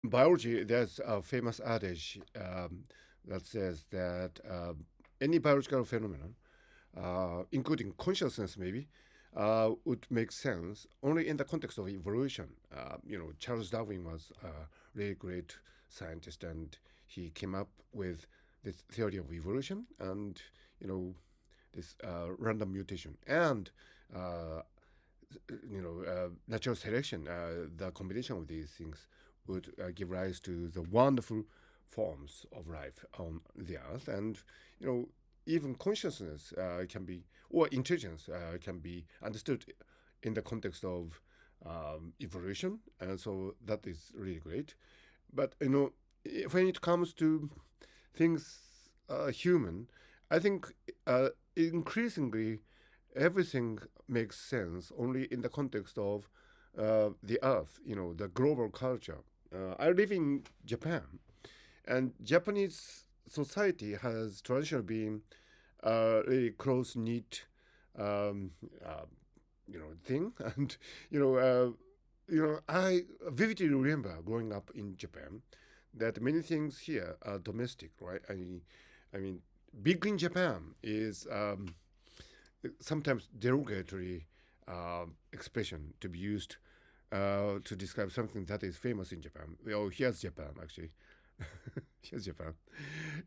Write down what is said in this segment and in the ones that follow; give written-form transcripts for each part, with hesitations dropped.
biology, there's a famous adage that says that any biological phenomenon, including consciousness, maybe, would make sense only in the context of evolution. Charles Darwin was a really great scientist, and he came up with this theory of evolution and this random mutation and uh, natural selection. The combination of these things would give rise to the wonderful forms of life on the earth, and you know even consciousness can be, or intelligence can be understood in the context of evolution, and so that is really great. But when it comes to things human, I think increasingly everything makes sense only in the context of the earth, the global culture. I live in Japan, and Japanese society has traditionally been a really close knit, um, uh, thing, and I vividly remember growing up in Japan that many things here are domestic, right? I mean, big in Japan is sometimes derogatory expression to be used to describe something that is famous in Japan. Oh, here's Japan, actually. Here's Japan.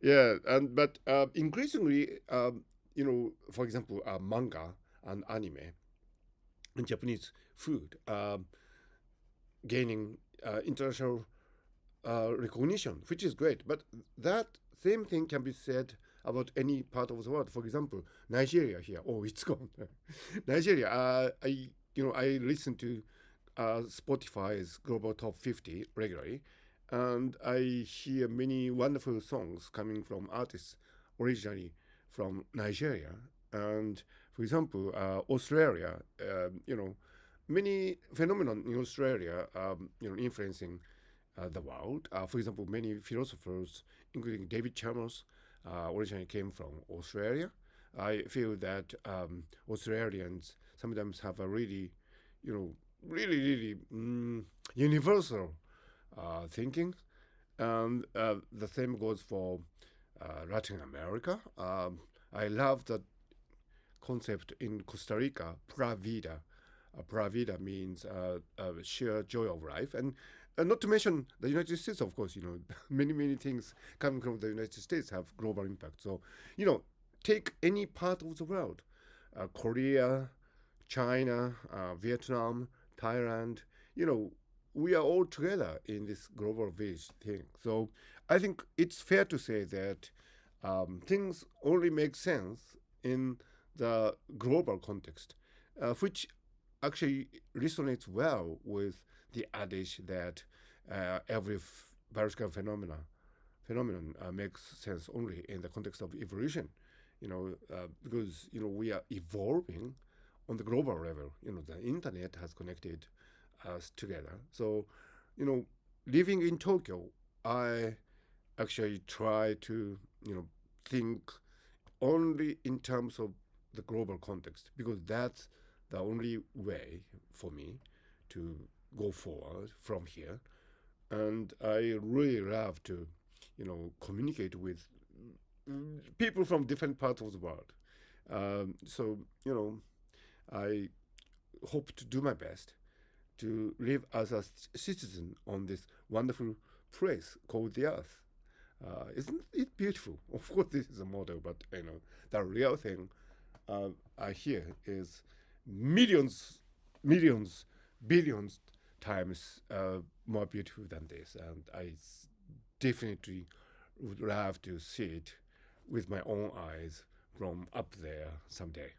Yeah, and but increasingly, for example, manga and anime and Japanese food gaining international recognition, which is great. But that same thing can be said about any part of the world. For example, Nigeria here. Oh, it's gone. Nigeria. I listen to Spotify's Global Top 50 regularly, and I hear many wonderful songs coming from artists originally from Nigeria. And for example, Australia. Many phenomenon in Australia, influencing the world. For example, many philosophers, including David Chalmers, originally came from Australia. I feel that Australians sometimes have a really, really universal thinking, and the same goes for Latin America. I love the concept in Costa Rica, Pra Vida. Pra Vida means sheer joy of life. And not to mention the United States, of course, many, many things coming from the United States have global impact. So, take any part of the world, Korea, China, Vietnam, Thailand, you know, we are all together in this global village thing. So I think it's fair to say that things only make sense in the global context, which actually resonates well with the adage that every biological phenomenon makes sense only in the context of evolution. Because we are evolving on the global level. The internet has connected us together. So, you know, living in Tokyo, I actually try to think only in terms of the global context, because that's the only way for me to go forward from here. And I really love to communicate with people from different parts of the world. So I hope to do my best to live as a citizen on this wonderful place called the Earth. Isn't it beautiful? Of course, this is a model, but the real thing I hear is millions, millions, billions times more beautiful than this, and definitely would love to see it with my own eyes from up there someday.